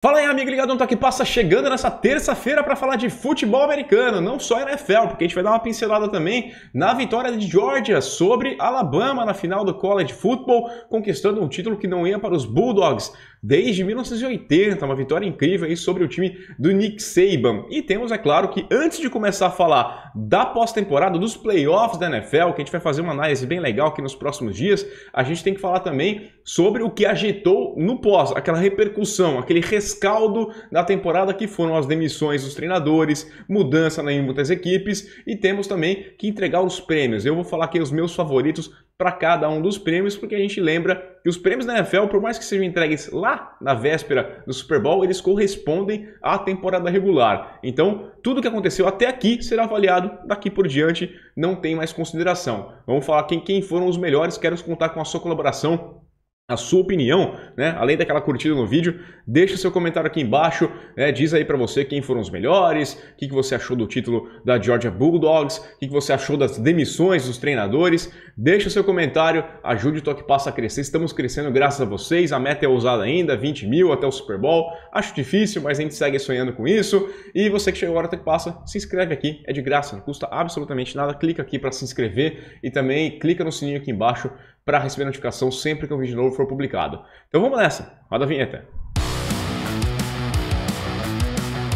Fala aí, amigo ligado no Toque Passa, chegando nessa terça-feira para falar de futebol americano, não só NFL, porque a gente vai dar uma pincelada também na vitória de Georgia sobre Alabama na final do College Football, conquistando um título que não ia para os Bulldogs desde 1980, uma vitória incrível aí sobre o time do Nick Saban. E temos, é claro, que antes de começar a falar da pós-temporada, dos playoffs da NFL, que a gente vai fazer uma análise bem legal aqui nos próximos dias, a gente tem que falar também sobre o que agitou no pós, aquela repercussão, aquele rescaldo da temporada que foram as demissões dos treinadores, mudança em muitas equipes e temos também que entregar os prêmios. Eu vou falar aqui os meus favoritos para cada um dos prêmios, porque a gente lembra que os prêmios da NFL, por mais que sejam entregues lá na véspera do Super Bowl, eles correspondem à temporada regular. Então, tudo que aconteceu até aqui será avaliado daqui por diante, não tem mais consideração. Vamos falar quem foram os melhores, quero contar com a sua colaboração, a sua opinião, né? Além daquela curtida no vídeo, deixa seu comentário aqui embaixo, né? Diz aí pra você quem foram os melhores, o que você achou do título da Georgia Bulldogs, o que você achou das demissões dos treinadores, deixa seu comentário, ajude o Toque Passa a crescer, estamos crescendo graças a vocês, a meta é ousada ainda, 20 mil até o Super Bowl, acho difícil, mas a gente segue sonhando com isso, e você que chegou agora no Toque Passa, se inscreve aqui, é de graça, não custa absolutamente nada, clica aqui para se inscrever e também clica no sininho aqui embaixo para receber notificação sempre que um vídeo novo for publicado. Então vamos nessa, roda a vinheta.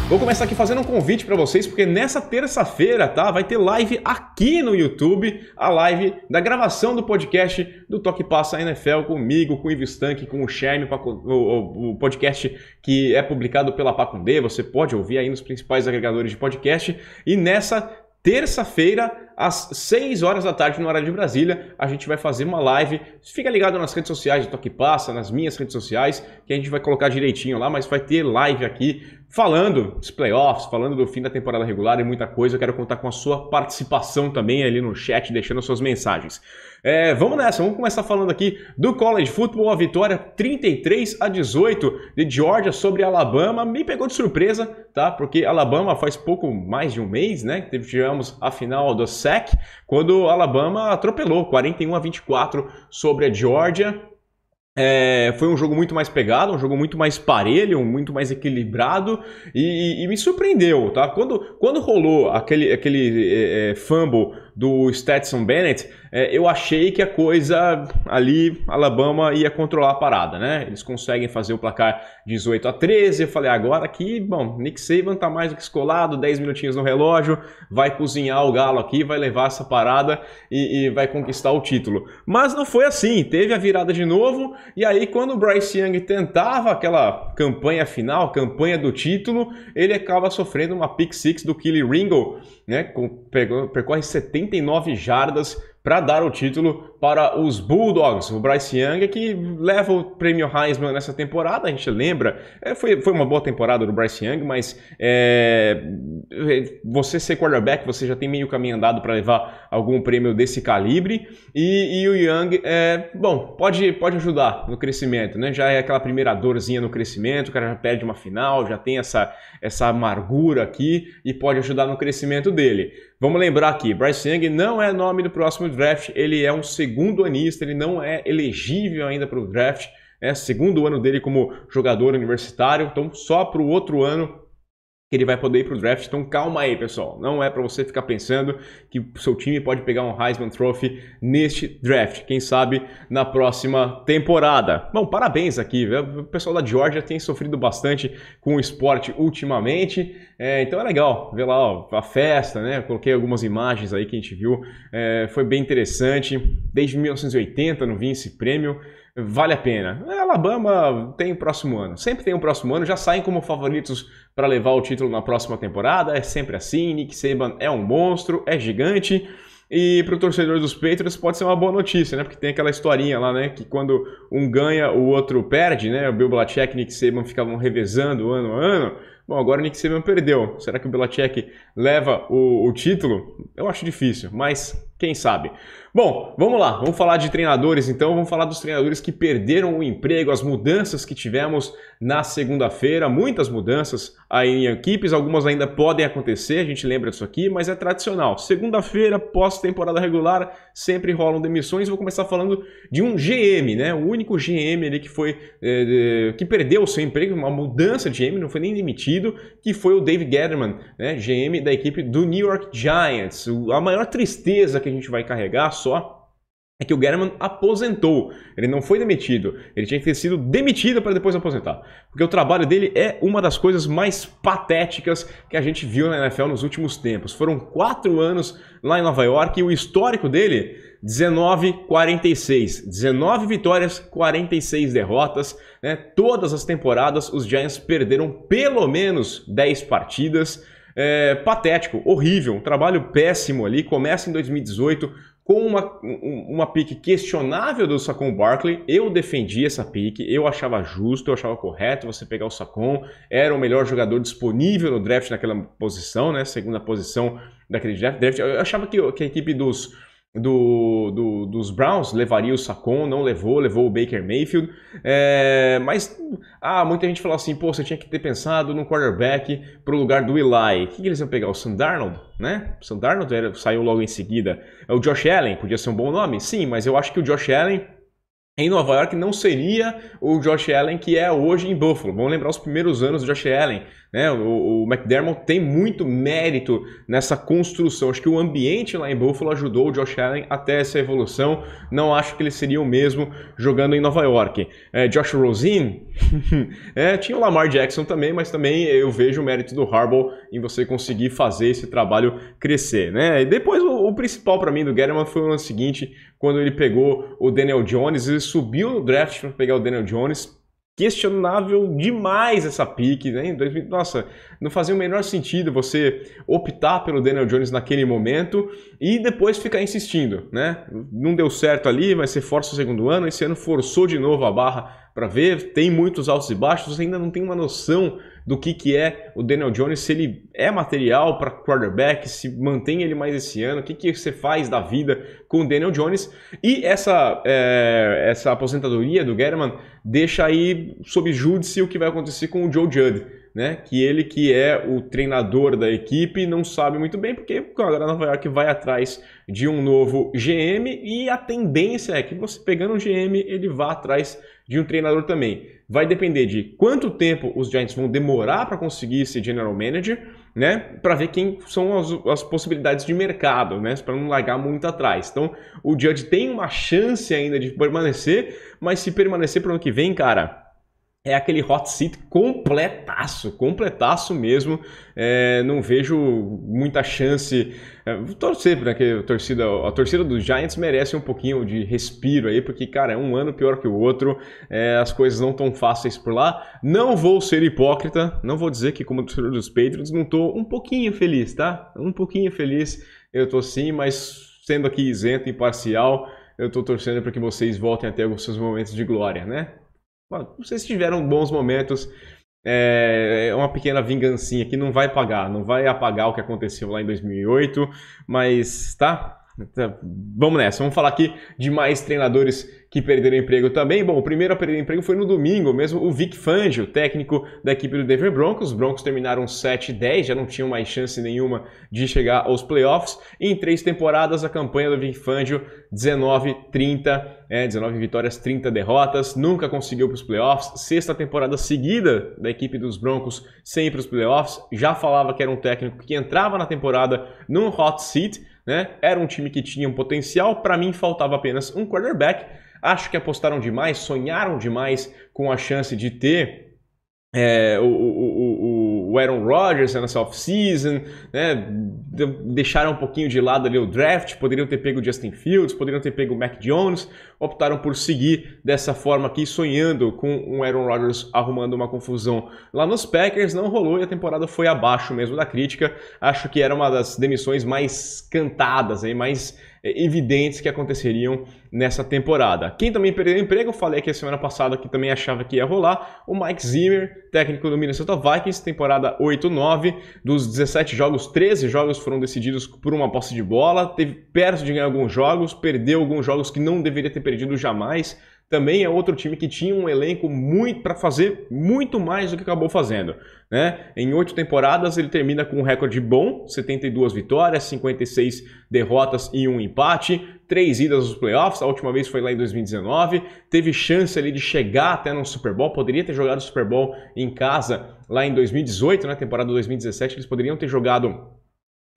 Vou começar aqui fazendo um convite para vocês, porque nessa terça-feira, tá, vai ter live aqui no YouTube, a live da gravação do podcast do Toque Passa NFL comigo, com o Ivo Stank, com o Sherme, o podcast que é publicado pela Pacundê, você pode ouvir aí nos principais agregadores de podcast, e nessa terça-feira, às 6 horas da tarde, no horário de Brasília, a gente vai fazer uma live. Fica ligado nas redes sociais do Toque Passa, nas minhas redes sociais, que a gente vai colocar direitinho lá, mas vai ter live aqui falando dos playoffs, falando do fim da temporada regular e muita coisa. Eu quero contar com a sua participação também ali no chat, deixando suas mensagens. Vamos nessa, vamos começar falando aqui do College Football, a vitória 33-18 de Georgia sobre Alabama. Me pegou de surpresa, tá? Porque Alabama faz pouco mais de um mês, né? Tivemos a final do SEC, quando Alabama atropelou 41-24 sobre a Georgia. Foi um jogo muito mais pegado, um jogo muito mais parelho, muito mais equilibrado e me surpreendeu, tá? Quando rolou aquele fumble do Stetson Bennett, eu achei que a coisa ali, Alabama ia controlar a parada, né? Eles conseguem fazer o placar 18-13, eu falei, agora aqui, bom, Nick Saban tá mais do que escolado, 10 minutinhos no relógio, vai cozinhar o galo aqui, vai levar essa parada e vai conquistar o título. Mas não foi assim, teve a virada de novo, e aí quando o Bryce Young tentava aquela campanha final, campanha do título, ele acaba sofrendo uma pick six do Kelee Ringo, né? Percorre 79 jardas para dar o título para os Bulldogs. O Bryce Young que leva o prêmio Heisman nessa temporada, a gente lembra, foi uma boa temporada do Bryce Young, mas você ser quarterback, você já tem meio caminho andado para levar algum prêmio desse calibre, e o Young, bom, pode ajudar no crescimento, né? Já é aquela primeira dorzinha no crescimento, o cara já perde uma final, já tem essa amargura aqui e pode ajudar no crescimento dele. Vamos lembrar aqui, Bryce Young não é nome do próximo draft, ele é um segundo anista, ele não é elegível ainda para o draft, segundo ano dele como jogador universitário, então só para o outro ano que ele vai poder ir para o draft. Então calma aí, pessoal, não é para você ficar pensando que o seu time pode pegar um Heisman Trophy neste draft, quem sabe na próxima temporada. Bom, parabéns aqui, o pessoal da Georgia tem sofrido bastante com o esporte ultimamente, então é legal ver lá, ó, a festa, né? Eu coloquei algumas imagens aí que a gente viu, foi bem interessante, desde 1980 não vi esse prêmio. Vale a pena. Alabama tem o próximo ano. Sempre tem o próximo ano. Já saem como favoritos para levar o título na próxima temporada. É sempre assim. Nick Saban é um monstro, é gigante. E para o torcedor dos Patriots pode ser uma boa notícia, né? Porque tem aquela historinha lá, né? Que quando um ganha, o outro perde, né? O Bill Belichick e Nick Saban ficavam revezando ano a ano. Bom, agora o Nick Saban perdeu. Será que o Belichick leva o título? Eu acho difícil, mas quem sabe? Bom, vamos lá, vamos falar de treinadores então, vamos falar dos treinadores que perderam o emprego, as mudanças que tivemos na segunda-feira, muitas mudanças aí em equipes, algumas ainda podem acontecer, a gente lembra disso aqui, mas é tradicional. Segunda-feira, pós-temporada regular, sempre rolam demissões. Vou começar falando de um GM, né? O único GM ali que foi que perdeu o seu emprego, uma mudança de GM, não foi nem demitido, que foi o Dave Gettleman, né? GM da equipe do New York Giants. A maior tristeza que a gente vai carregar só é que o Gettleman aposentou, ele não foi demitido, ele tinha que ter sido demitido para depois aposentar, porque o trabalho dele é uma das coisas mais patéticas que a gente viu na NFL nos últimos tempos. Foram 4 anos lá em Nova York e o histórico dele, 19-46, 19 vitórias, 46 derrotas, né? Todas as temporadas os Giants perderam pelo menos 10 partidas, patético, horrível, um trabalho péssimo ali. Começa em 2018 com uma pique questionável do Saquon Barkley. Eu defendi essa pique, eu achava justo, eu achava correto você pegar o Saquon, era o melhor jogador disponível no draft naquela posição, né? Segunda posição daquele draft. Eu achava que a equipe dos Browns levaria o Saquon, não levou o Baker Mayfield, mas muita gente falou assim, pô, você tinha que ter pensado no quarterback pro lugar do Eli. O que eles iam pegar? O Sam Darnold, né? O Sam Darnold saiu logo em seguida. O Josh Allen, podia ser um bom nome? Sim, mas eu acho que o Josh Allen em Nova York não seria o Josh Allen que é hoje em Buffalo. Vamos lembrar os primeiros anos do Josh Allen, né? O McDermott tem muito mérito nessa construção. Acho que o ambiente lá em Buffalo ajudou o Josh Allen até essa evolução. Não acho que ele seria o mesmo jogando em Nova York. Josh Rosen, tinha o Lamar Jackson também, mas também eu vejo o mérito do Harbaugh em você conseguir fazer esse trabalho crescer, né? E depois o principal para mim do Gettleman foi o ano seguinte, quando ele pegou o Daniel Jones, ele subiu no draft para pegar o Daniel Jones. Questionável demais essa pique, né? Nossa, não fazia o menor sentido você optar pelo Daniel Jones naquele momento e depois ficar insistindo, né? Não deu certo ali, mas você força o segundo ano, esse ano forçou de novo a barra para ver, tem muitos altos e baixos, você ainda não tem uma noção do que é o Daniel Jones, se ele é material para quarterback, se mantém ele mais esse ano, o que você faz da vida com o Daniel Jones. E essa aposentadoria do Gettleman deixa aí sob júdice o que vai acontecer com o Joe Judge, né? Que ele que é o treinador da equipe não sabe muito bem, porque agora Nova York vai atrás de um novo GM e a tendência é que você pegando um GM, ele vá atrás de um treinador também. Vai depender de quanto tempo os Giants vão demorar para conseguir esse general manager, né? Para ver quem são as possibilidades de mercado, né? Para não largar muito atrás. Então, o Judge tem uma chance ainda de permanecer, mas se permanecer para o ano que vem, cara, é aquele hot seat completaço mesmo. Não vejo muita chance. Vou torcer, né, que a torcida dos Giants merece um pouquinho de respiro aí, porque, cara, é um ano pior que o outro. As coisas não tão fáceis por lá. Não vou ser hipócrita, não vou dizer que como torcedor dos Patriots não tô um pouquinho feliz, tá? Um pouquinho feliz eu tô sim, mas sendo aqui isento, imparcial, eu tô torcendo para que vocês voltem a ter os seus momentos de glória, né? Vocês tiveram bons momentos, é uma pequena vingancinha que não vai apagar o que aconteceu lá em 2008, mas vamos nessa, vamos falar aqui de mais treinadores que perderam emprego também. Bom, o primeiro a perder emprego foi no domingo mesmo, o Vic Fangio, técnico da equipe do Denver Broncos. Os Broncos terminaram 7-10, já não tinham mais chance nenhuma de chegar aos playoffs. E em 3 temporadas, a campanha do Vic Fangio, 19-30, 19 vitórias, 30 derrotas, nunca conseguiu para os playoffs. 6ª temporada seguida da equipe dos Broncos sem ir para os playoffs. Já falava que era um técnico que entrava na temporada num hot seat, né? Era um time que tinha um potencial, para mim faltava apenas um quarterback. Acho que apostaram demais, sonharam demais com a chance de ter o Aaron Rodgers nessa off-season, né? Deixaram um pouquinho de lado ali o draft, poderiam ter pego o Justin Fields, poderiam ter pego o Mac Jones, optaram por seguir dessa forma aqui, sonhando com o Aaron Rodgers arrumando uma confusão lá nos Packers. Não rolou e a temporada foi abaixo mesmo da crítica. Acho que era uma das demissões mais cantadas, mais evidentes que aconteceriam nessa temporada. Quem também perdeu emprego, eu falei aqui a semana passada que também achava que ia rolar, o Mike Zimmer, técnico do Minnesota Vikings, temporada 8-9, dos 17 jogos, 13 jogos foram decididos por uma posse de bola, teve perto de ganhar alguns jogos, perdeu alguns jogos que não deveria ter perdido jamais. Também é outro time que tinha um elenco muito para fazer muito mais do que acabou fazendo, né? Em 8 temporadas ele termina com um recorde bom, 72 vitórias, 56 derrotas e 1 empate, 3 idas aos playoffs, a última vez foi lá em 2019, teve chance ali de chegar até no Super Bowl, poderia ter jogado o Super Bowl em casa lá em 2018, na temporada 2017, eles poderiam ter jogado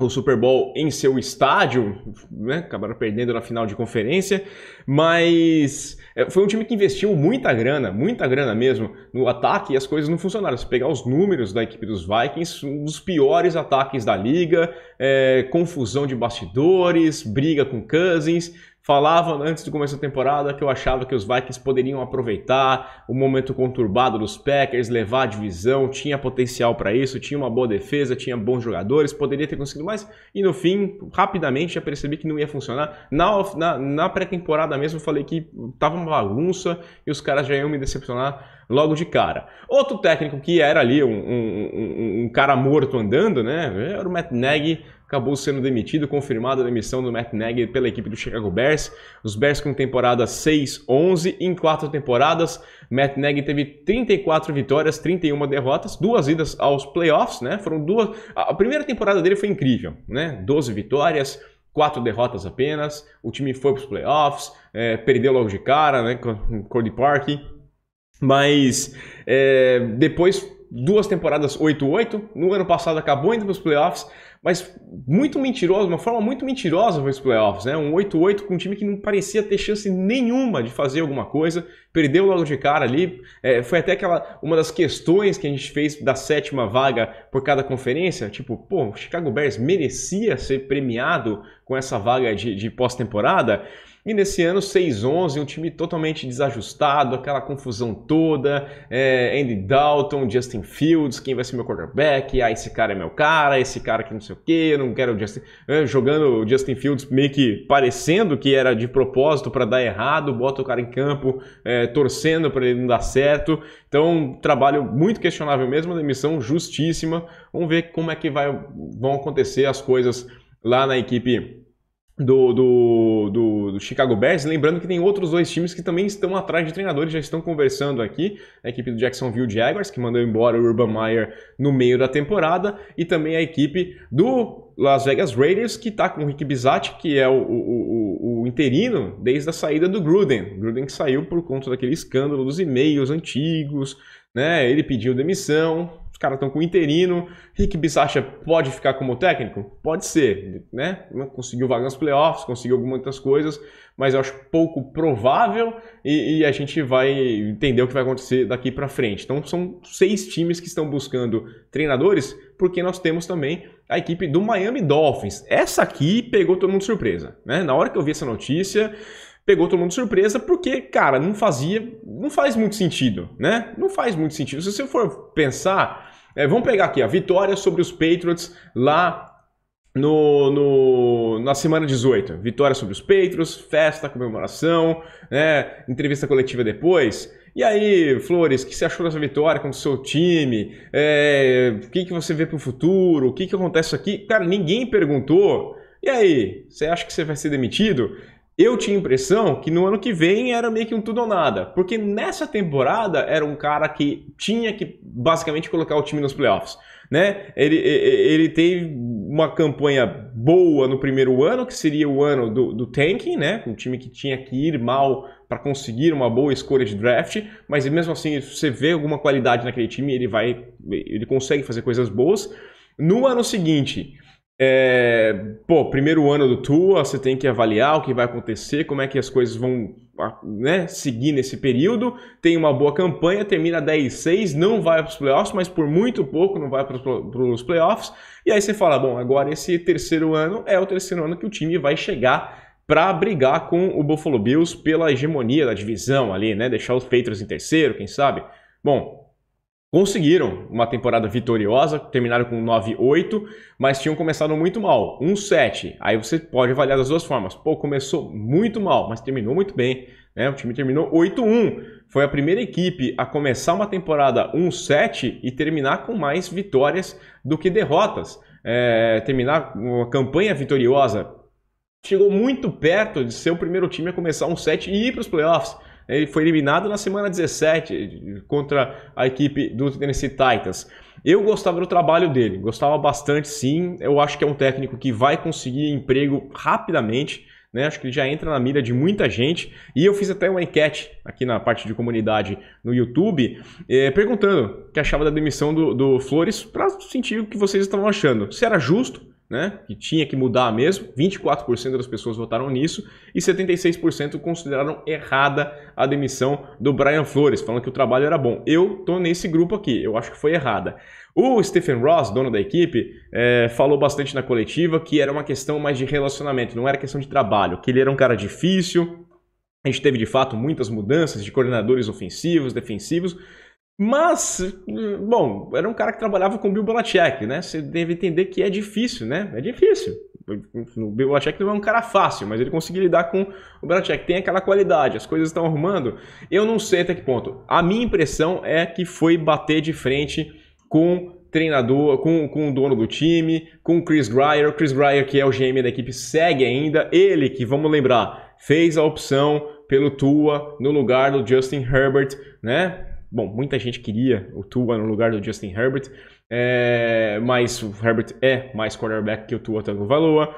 o Super Bowl em seu estádio, né? Acabaram perdendo na final de conferência, mas foi um time que investiu muita grana mesmo no ataque e as coisas não funcionaram. Se pegar os números da equipe dos Vikings, um dos piores ataques da liga, confusão de bastidores, briga com Cousins. Falava antes de começar a temporada que eu achava que os Vikings poderiam aproveitar o momento conturbado dos Packers, levar a divisão, tinha potencial para isso, tinha uma boa defesa, tinha bons jogadores, poderia ter conseguido mais. E no fim, rapidamente já percebi que não ia funcionar. Na pré-temporada mesmo eu falei que tava uma bagunça e os caras já iam me decepcionar logo de cara. Outro técnico que era ali um cara morto andando, né? Era o Matt Nagy. Acabou sendo demitido, confirmada a demissão do Matt Nagy pela equipe do Chicago Bears. Os Bears com temporada 6-11, em 4 temporadas, Matt Nagy teve 34 vitórias, 31 derrotas, 2 idas aos playoffs, né? Foram 2. A primeira temporada dele foi incrível, né? 12 vitórias, 4 derrotas apenas. O time foi para os playoffs, perdeu logo de cara, né? Com Cody Parkey. Mas depois 2 temporadas 8-8. No ano passado acabou indo para os playoffs, mas muito mentiroso, uma forma muito mentirosa para os playoffs, né? Um 8-8 com um time que não parecia ter chance nenhuma de fazer alguma coisa, perdeu logo de cara ali. Foi até uma das questões que a gente fez da 7ª vaga por cada conferência, tipo, pô, o Chicago Bears merecia ser premiado com essa vaga de pós-temporada. E nesse ano, 6-11, um time totalmente desajustado, aquela confusão toda, Andy Dalton, Justin Fields, quem vai ser meu quarterback, esse cara é meu cara, esse cara que não sei o que, eu não quero o Justin... jogando o Justin Fields meio que parecendo que era de propósito para dar errado, bota o cara em campo, torcendo para ele não dar certo. Então, um trabalho muito questionável mesmo, uma demissão justíssima. Vamos ver como é que vão acontecer as coisas lá na equipe do Chicago Bears, lembrando que tem outros 2 times que também estão atrás de treinadores, já estão conversando aqui, a equipe do Jacksonville Jaguars, que mandou embora o Urban Meyer no meio da temporada, e também a equipe do Las Vegas Raiders, que está com o Rick Bisaccia, que é o interino desde a saída do Gruden. Gruden que saiu por conta daquele escândalo dos e-mails antigos, né? Ele pediu demissão. Os caras estão com o interino. Rick Bisaccia pode ficar como técnico? Pode ser, né? Conseguiu vaga nos playoffs, conseguiu algumas outras coisas, mas eu acho pouco provável e a gente vai entender o que vai acontecer daqui para frente. Então são 6 times que estão buscando treinadores, porque nós temos também a equipe do Miami Dolphins. Essa aqui pegou todo mundo de surpresa, né? Na hora que eu vi essa notícia, pegou todo mundo de surpresa porque, cara, não faz muito sentido, né? Não faz muito sentido. Se você for pensar, vamos pegar aqui a vitória sobre os Patriots lá na semana 18. Vitória sobre os Patriots, festa, comemoração, né? Entrevista coletiva depois. E aí, Flores, o que você achou dessa vitória contra o seu time? O que você vê para o futuro? O que acontece aqui? Cara, ninguém perguntou. E aí, você acha que você vai ser demitido? Eu tinha a impressão que no ano que vem era meio que um tudo ou nada, porque nessa temporada era um cara que tinha que basicamente colocar o time nos playoffs, né? Ele teve uma campanha boa no primeiro ano, que seria o ano do tanking, né? Um time que tinha que ir mal para conseguir uma boa escolha de draft, mas mesmo assim, se você vê alguma qualidade naquele time, ele consegue fazer coisas boas. No ano seguinte... primeiro ano do Tua, você tem que avaliar o que vai acontecer, como é que as coisas vão, né, seguir nesse período. Tem uma boa campanha, termina 10-6, não vai para os playoffs, mas por muito pouco não vai para os playoffs. E aí você fala, bom, agora esse terceiro ano é o terceiro ano que o time vai chegar para brigar com o Buffalo Bills pela hegemonia da divisão ali, né, deixar os Patriots em terceiro, quem sabe. Bom, conseguiram uma temporada vitoriosa, terminaram com 9-8, mas tinham começado muito mal, 1-7. Aí você pode avaliar das duas formas. Pô, começou muito mal, mas terminou muito bem, né? O time terminou 8-1. Foi a primeira equipe a começar uma temporada 1-7 e terminar com mais vitórias do que derrotas. Terminar uma campanha vitoriosa. Chegou muito perto de ser o primeiro time a começar 1-7 e ir para os playoffs. Ele foi eliminado na semana 17 contra a equipe do Tennessee Titans. Eu gostava do trabalho dele, gostava bastante sim. Eu acho que é um técnico que vai conseguir emprego rapidamente, né? Acho que ele já entra na mira de muita gente. E eu fiz até uma enquete aqui na parte de comunidade no YouTube, perguntando o que achava da demissão do Flores, para sentir o que vocês estavam achando. Se era justo, né, que tinha que mudar mesmo. 24% das pessoas votaram nisso e 76% consideraram errada a demissão do Brian Flores, falando que o trabalho era bom. Eu tô nesse grupo aqui, eu acho que foi errada. O Stephen Ross, dono da equipe, falou bastante na coletiva que era uma questão mais de relacionamento, não era questão de trabalho, que ele era um cara difícil. A gente teve de fato muitas mudanças de coordenadores ofensivos, defensivos. Mas, bom, era um cara que trabalhava com o Bill Belichick, né? Você deve entender que é difícil, né? É difícil. O Bill Belichick não é um cara fácil, mas ele conseguiu lidar com o Belichick. Tem aquela qualidade, as coisas estão arrumando. Eu não sei até que ponto. A minha impressão é que foi bater de frente com o treinador, com o dono do time, com o Chris Grier. O Chris Grier, que é o GM da equipe, segue ainda. Ele que, vamos lembrar, fez a opção pelo Tua no lugar do Justin Herbert, né? Bom, muita gente queria o Tua no lugar do Justin Herbert, mas o Herbert é mais quarterback que o Tua Tagovailoa.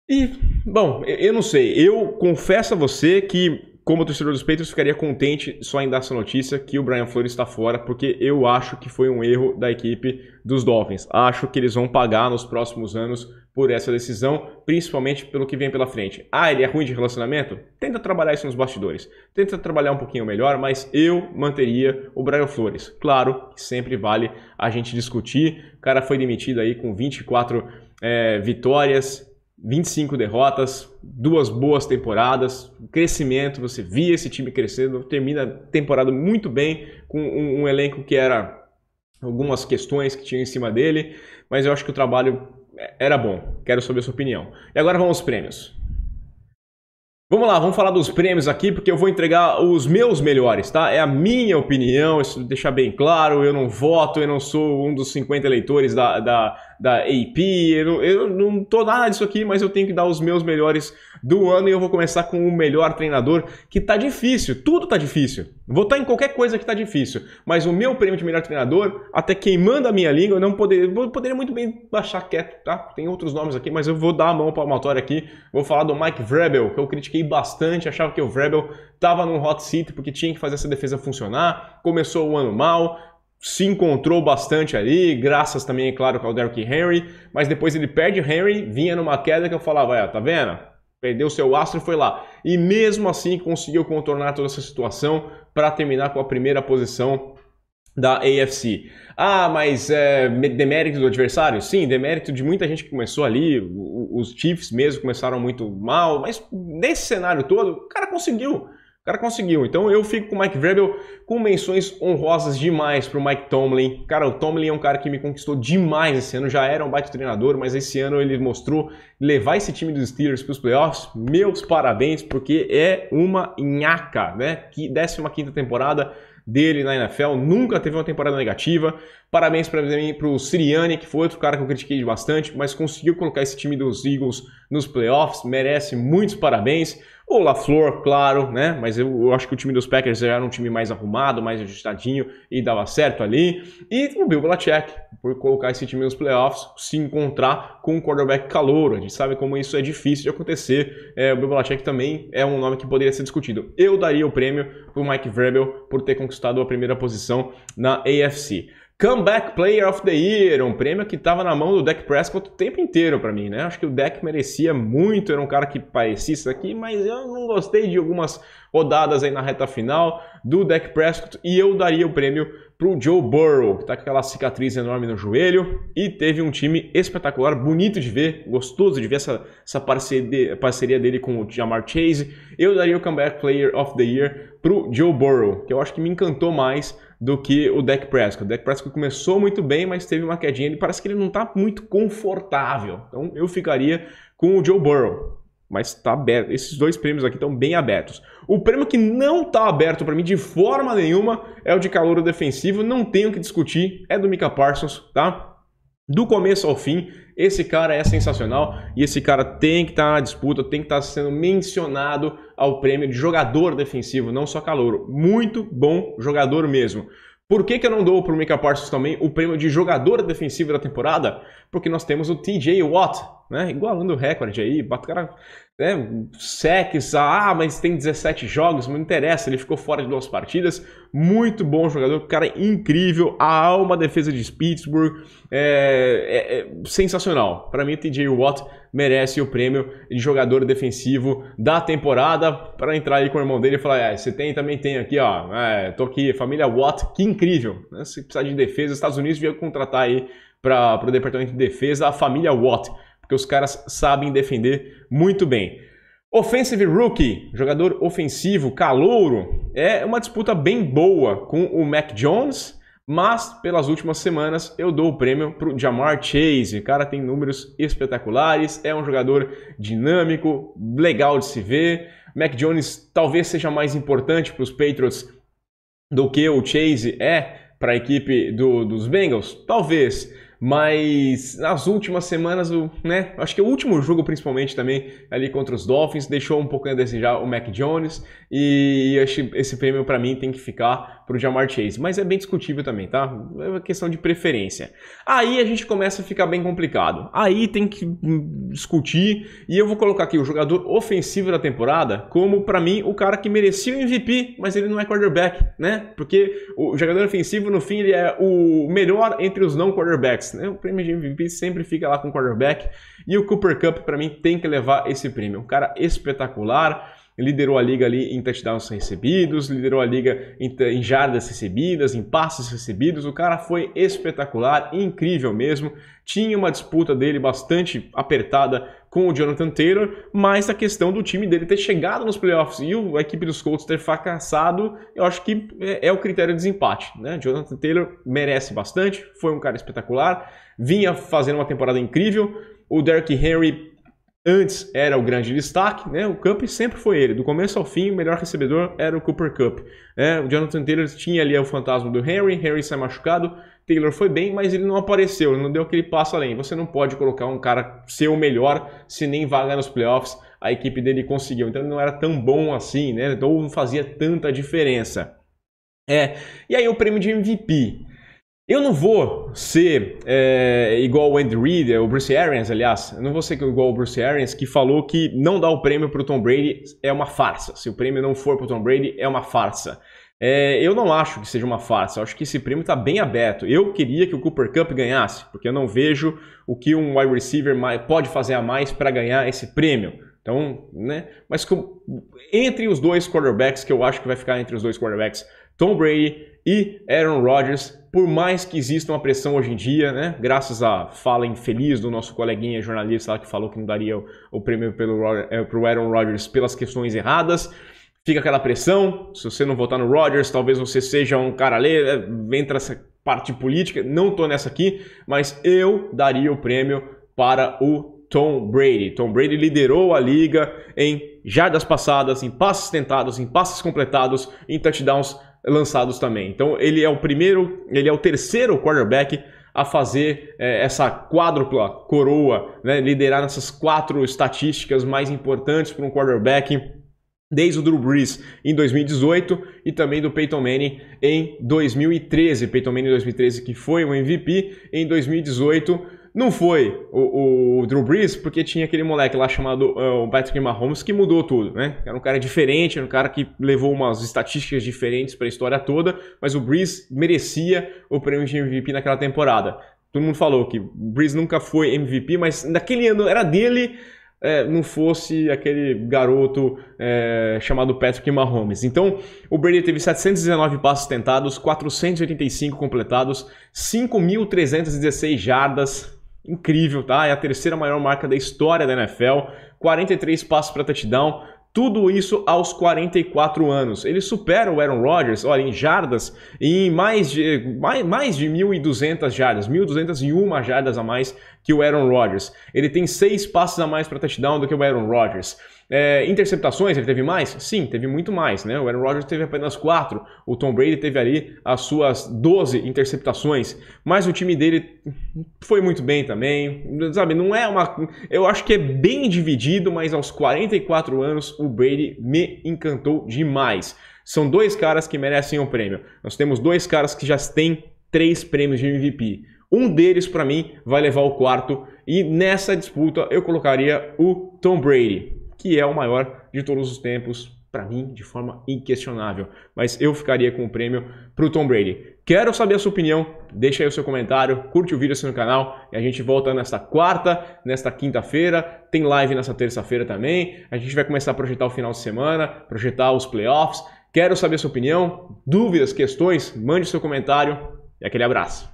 E, bom, eu não sei. Eu confesso a você que, como torcedor dos Patriots, ficaria contente só em dar essa notícia que o Brian Flores está fora, porque eu acho que foi um erro da equipe dos Dolphins. Acho que eles vão pagar nos próximos anos por essa decisão, principalmente pelo que vem pela frente. Ele é ruim de relacionamento? Tenta trabalhar isso nos bastidores. Tenta trabalhar um pouquinho melhor, mas eu manteria o Brian Flores. Claro que sempre vale a gente discutir. O cara foi demitido aí com 24 vitórias, 25 derrotas, 2 boas temporadas, crescimento, você via esse time crescendo, termina a temporada muito bem, com um elenco que era algumas questões que tinha em cima dele, mas eu acho que o trabalho era bom. Quero saber a sua opinião. E agora vamos aos prêmios. Vamos lá, vamos falar dos prêmios aqui, porque eu vou entregar os meus melhores, tá? É a minha opinião, isso deixar bem claro, eu não voto, eu não sou um dos 50 eleitores da AP, eu não tô nada disso aqui, mas eu tenho que dar os meus melhores do ano e eu vou começar com o melhor treinador, que tá difícil, tudo tá difícil. Votar em qualquer coisa que tá difícil, mas o meu prêmio de melhor treinador, até queimando a minha língua, eu poderia muito bem baixar quieto, tá? Tem outros nomes aqui, mas eu vou dar a mão palmatória aqui, vou falar do Mike Vrabel, que eu critiquei bastante, achava que o Vrabel estava num hot seat porque tinha que fazer essa defesa funcionar, começou o ano mal, se encontrou bastante ali, graças também, é claro, ao Derrick Henry, mas depois ele perde o Henry, vinha numa queda que eu falava, tá vendo? Perdeu seu astro e foi lá. E mesmo assim conseguiu contornar toda essa situação para terminar com a primeira posição da AFC. Mas demérito do adversário? Sim, demérito de muita gente que começou ali, os Chiefs mesmo começaram muito mal, mas nesse cenário todo, o cara conseguiu. Então eu fico com o Mike Vrabel com menções honrosas demais pro Mike Tomlin. Cara, o Tomlin é um cara que me conquistou demais esse ano, já era um baita treinador, mas esse ano ele mostrou levar esse time dos Steelers para os playoffs. Meus parabéns, porque é uma nhaca, né? 15ª temporada dele na NFL, nunca teve uma temporada negativa. Parabéns para o Sirianni, que foi outro cara que eu critiquei bastante, mas conseguiu colocar esse time dos Eagles nos playoffs, merece muitos parabéns. O LaFleur, claro, né? Mas eu acho que o time dos Packers já era um time mais arrumado, mais ajustadinho e dava certo ali. E o Bill Belichick, por colocar esse time nos playoffs, se encontrar com um quarterback calouro. A gente sabe como isso é difícil de acontecer. O Bill Belichick também é um nome que poderia ser discutido. Eu daria o prêmio para o Mike Vrabel por ter conquistado a primeira posição na AFC. Comeback Player of the Year, um prêmio que estava na mão do Dak Prescott o tempo inteiro para mim, né? Acho que o Dak merecia muito, era um cara que parecia isso aqui, mas eu não gostei de algumas rodadas aí na reta final do Dak Prescott e eu daria o prêmio pro Joe Burrow, que tá com aquela cicatriz enorme no joelho e teve um time espetacular, bonito de ver, gostoso de ver essa parceria dele com o Ja'Marr Chase. Eu daria o Comeback Player of the Year pro Joe Burrow, que eu acho que me encantou mais do que o Dak Prescott. O Dak Prescott começou muito bem, mas teve uma quedinha. Ele parece que ele não está muito confortável. Então eu ficaria com o Joe Burrow. Mas está aberto. Esses dois prêmios aqui estão bem abertos. O prêmio que não está aberto para mim de forma nenhuma é o de calouro defensivo. Não tenho o que discutir. É do Micah Parsons, tá? Do começo ao fim, esse cara é sensacional e esse cara tem que estar na disputa, tem que estar sendo mencionado ao prêmio de jogador defensivo, não só calouro. Muito bom jogador mesmo. Por que eu não dou para o Micah Parsons também o prêmio de jogador defensivo da temporada? Porque nós temos o TJ Watt, né? Igualando o recorde aí, bate o cara, né? Sacks, mas tem 17 jogos, não interessa, ele ficou fora de 2 partidas. Muito bom jogador, cara incrível, a alma defesa de Pittsburgh, sensacional. Para mim, o TJ Watt merece o prêmio de jogador defensivo da temporada, para entrar aí com o irmão dele e falar, você também tem aqui, ó, tô aqui, família Watt, que incrível, né? Se precisar de defesa, os Estados Unidos devia contratar aí para o departamento de defesa a família Watt, porque os caras sabem defender muito bem. Offensive Rookie, jogador ofensivo, calouro, é uma disputa bem boa com o Mac Jones, mas pelas últimas semanas eu dou o prêmio para o Ja'Marr Chase. O cara tem números espetaculares, é um jogador dinâmico, legal de se ver. Mac Jones talvez seja mais importante para os Patriots do que o Chase é para a equipe dos Bengals, talvez. Mas nas últimas semanas, né, acho que o último jogo principalmente também ali contra os Dolphins deixou um pouquinho a desejar o Mac Jones e acho que esse prêmio para mim tem que ficar para o Ja'Marr Chase, mas é bem discutível também, tá? É uma questão de preferência. Aí a gente começa a ficar bem complicado, aí tem que discutir e eu vou colocar aqui o jogador ofensivo da temporada como para mim o cara que merecia o MVP, mas ele não é quarterback, né? Porque o jogador ofensivo no fim ele é o melhor entre os não quarterbacks. O prêmio de MVP sempre fica lá com o quarterback e o Cooper Kupp para mim tem que levar esse prêmio. Um cara espetacular, liderou a liga ali em touchdowns recebidos, liderou a liga em jardas recebidas, em passes recebidos. O cara foi espetacular, incrível mesmo. Tinha uma disputa dele bastante apertada com o Jonathan Taylor, mas a questão do time dele ter chegado nos playoffs e a equipe dos Colts ter fracassado, eu acho que é o critério de desempate, né? Jonathan Taylor merece bastante, foi um cara espetacular, vinha fazendo uma temporada incrível. O Derrick Henry antes era o grande destaque, né? O Kupp sempre foi ele. Do começo ao fim, o melhor recebedor era o Cooper Kupp. O Jonathan Taylor tinha ali o fantasma do Henry sai machucado, Taylor foi bem, mas ele não apareceu, ele não deu aquele passo além. Você não pode colocar um cara ser o melhor se nem vaga nos playoffs a equipe dele conseguiu. Então ele não era tão bom assim, né? Então não fazia tanta diferença. E aí o prêmio de MVP. Eu não vou ser igual o Andy Reid, o Bruce Arians, aliás. Eu não vou ser igual o Bruce Arians, que falou que não dar o prêmio para o Tom Brady é uma farsa. Se o prêmio não for para o Tom Brady, é uma farsa. Eu não acho que seja uma farsa. Eu acho que esse prêmio está bem aberto. Eu queria que o Cooper Kupp ganhasse, porque eu não vejo o que um wide receiver pode fazer a mais para ganhar esse prêmio. Então, né? Mas entre os dois quarterbacks, que eu acho que vai ficar entre os dois quarterbacks, Tom Brady e Aaron Rodgers, por mais que exista uma pressão hoje em dia, né, graças à fala infeliz do nosso coleguinha jornalista lá que falou que não daria o prêmio para o Aaron Rodgers pelas questões erradas, fica aquela pressão. Se você não votar no Rodgers, talvez você seja um cara ali, entra essa parte política, não estou nessa aqui, mas eu daria o prêmio para o Tom Brady. Tom Brady liderou a liga em jardas passadas, em passes tentados, em passes completados, em touchdowns lançados também. Então ele é o terceiro quarterback a fazer essa quádrupla coroa, né? Liderar nessas 4 estatísticas mais importantes para um quarterback, desde o Drew Brees em 2018 e também do Peyton Manning em 2013. Peyton Manning em 2013 que foi o MVP, em 2018 não foi o Drew Brees, porque tinha aquele moleque lá chamado Patrick Mahomes que mudou tudo, né? Era um cara diferente, era um cara que levou umas estatísticas diferentes para a história toda, mas o Brees merecia o prêmio de MVP naquela temporada. Todo mundo falou que o Brees nunca foi MVP, mas naquele ano era dele, não fosse aquele garoto chamado Patrick Mahomes. Então, o Brady teve 719 passes tentados, 485 completados, 5.316 jardas. Incrível, tá? É a terceira maior marca da história da NFL. 43 passes para touchdown, Tudo isso aos 44 anos. Ele supera o Aaron Rodgers, olha, em jardas, em mais de 1.200 jardas, 1.201 jardas a mais que o Aaron Rodgers. Ele tem 6 passes a mais para touchdown do que o Aaron Rodgers. Interceptações, ele teve mais? Sim, teve muito mais, né? O Aaron Rodgers teve apenas 4, o Tom Brady teve ali as suas 12 interceptações, mas o time dele foi muito bem também, sabe? Não é uma... Eu acho que é bem dividido, mas aos 44 anos o Brady me encantou demais. São 2 caras que merecem um prêmio. Nós temos 2 caras que já têm 3 prêmios de MVP. Um deles, para mim, vai levar o 4º, e nessa disputa eu colocaria o Tom Brady, que é o maior de todos os tempos, para mim, de forma inquestionável. Mas eu ficaria com o prêmio para o Tom Brady. Quero saber a sua opinião, deixa aí o seu comentário, curte o vídeo aqui no canal, e a gente volta nesta quarta, nesta quinta-feira, tem live nessa terça-feira também, a gente vai começar a projetar o final de semana, projetar os playoffs. Quero saber a sua opinião, dúvidas, questões, mande seu comentário, e aquele abraço.